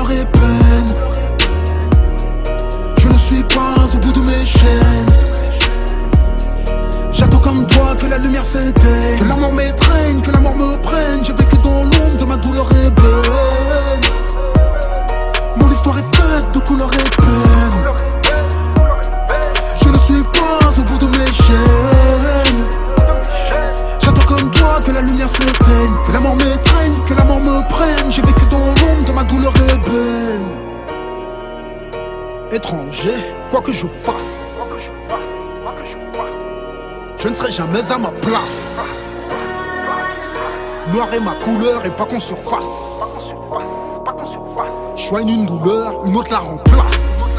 couleur et peine. Je ne suis pas au bout de mes chaînes. J'attends comme toi que la lumière s'éteigne, que la mort m'étreigne, que la mort me prenne. J'ai vécu dans l'ombre de ma douleur et peine. Mon histoire est faite de couleur et peine. Je ne suis pas au bout de mes chaînes. J'attends comme toi que la lumière s'éteigne, que la mort m'étreigne, que la mort me prenne. J'ai vécu dans l'ombre de ma douleur et peine. Étranger, quoi que je fasse, je ne serai jamais à ma place. Noir est ma couleur et pas qu'en surface. Je soigne une douleur, une autre la remplace.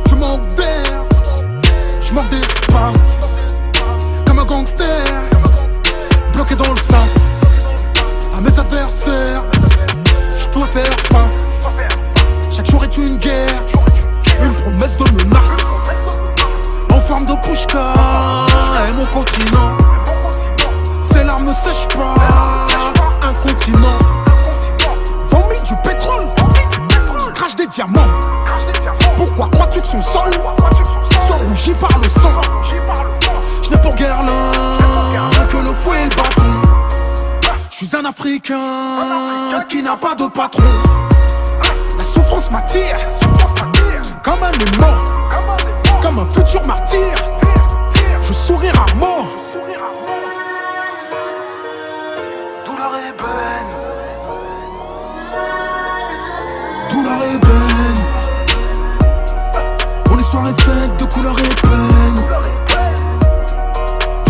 Je manque d'air, je manque d'espace. Comme un gangster, bloqué dans le sas. À mes adversaires, je dois faire face. Chaque jour est une guerre, une promesse de menace. En forme de pushka est mon continent. Ces larmes ne sèchent pas un continent. Vomis du pétrole, crache des diamants. Pourquoi crois-tu que son sol soit rougi par le sang? Je n'ai pour guère l'un que le fouet et le bâton. Je suis un Africain qui n'a pas de patron. La souffrance m'attire comme un aimant, comme un futur martyr. Je souris rarement. Douleur et peine, douleur et peine. Mon histoire est faite de couleur et peine.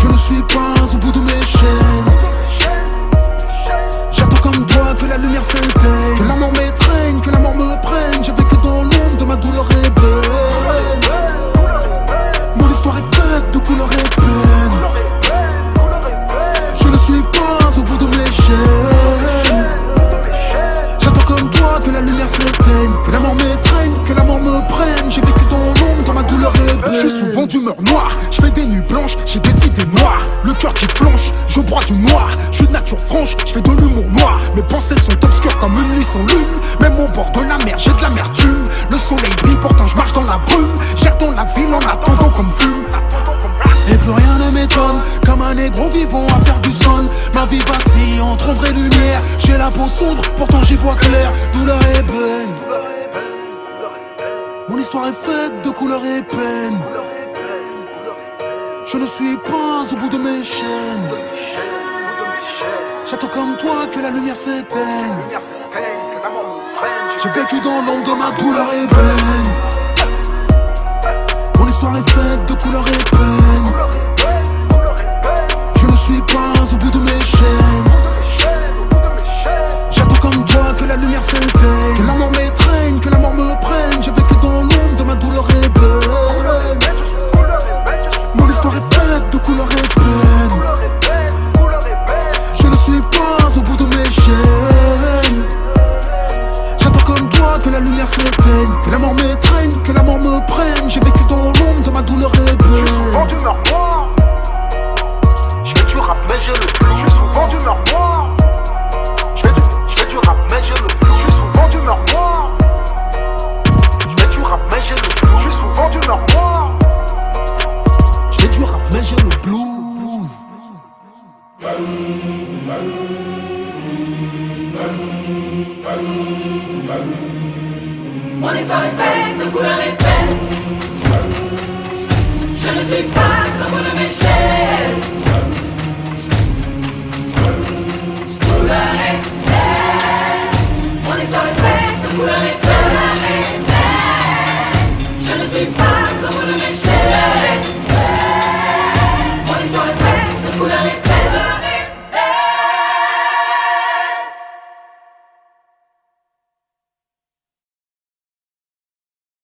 Je ne suis pas au bout de mes chaînes. J'attends comme toi que la lumière s'éteigne, que la mort m'étreigne, que la mort me prenne. J'ai vécu dans l'ombre de ma douleur et peine. Mon histoire est faite de couleur et peine. Je ne suis pas au bout de mes chaînes. J'attends comme toi que la lumière s'éteigne, que la mort m'étreigne, que la mort me prenne. J'ai vécu dans l'ombre dans ma douleur et peine. Je suis souvent d'humeur noire, je fais des nuits blanches, j'ai des idées noires. Le cœur qui flanche, je broie du noir. Je suis de nature franche, je fais de l'humour noir. Mes pensées sont obscures comme une nuit sans lune. Même au bord de la mer, j'ai de l'amertume. Le soleil brille, pourtant je marche dans la brume. J'erre dans la ville en attendant comme fume. Et plus rien ne m'étonne, comme un négro vivant à faire du son. Ma vie vacille entre ombre et lumière. J'ai la peau sombre, pourtant j'y vois clair. Douleur et peine. Mon histoire est faite de couleur et peine. Je ne suis pas au bout de mes chaînes. J'attends comme toi que la lumière s'éteigne. J'ai vécu dans l'ombre de ma douleur et peine. Mon histoire est faite de couleur et peine. Je ne suis pas au bout de mes chaînes. J'attends comme toi que la lumière s'éteigne, que la mort m'étreigne, que la mort me prenne. J'ai vécu dans l'ombre de ma douleur et peine. Mon histoire est faite de couleur et peine. Je ne suis pas au bout de mes chaînes. J'attends comme toi que la lumière s'éteigne, que la mort m'étreigne, que la mort me prenne. J'ai vécu dans l'ombre de ma douleur et peine. Je suis souvent d'humeur noire. Je fais du rap mais j'ai le flou. Je suis souvent d'humeur noire. Je fais du rap mais j'ai le flou. Je suis souvent d'humeur noire. Je fais du rap mais j'ai le flou. Je suis souvent d'humeur noire. Je fais du rap mais j'ai le blues. Mon histoire est faite de couleur et peine. Je ne suis pas au bout de mes chaînes. Couleur et peine. Mon histoire est faite de couleur et peine. Je ne suis pas au bout de mes chaînes. Mon histoire est faite de couleur et peine.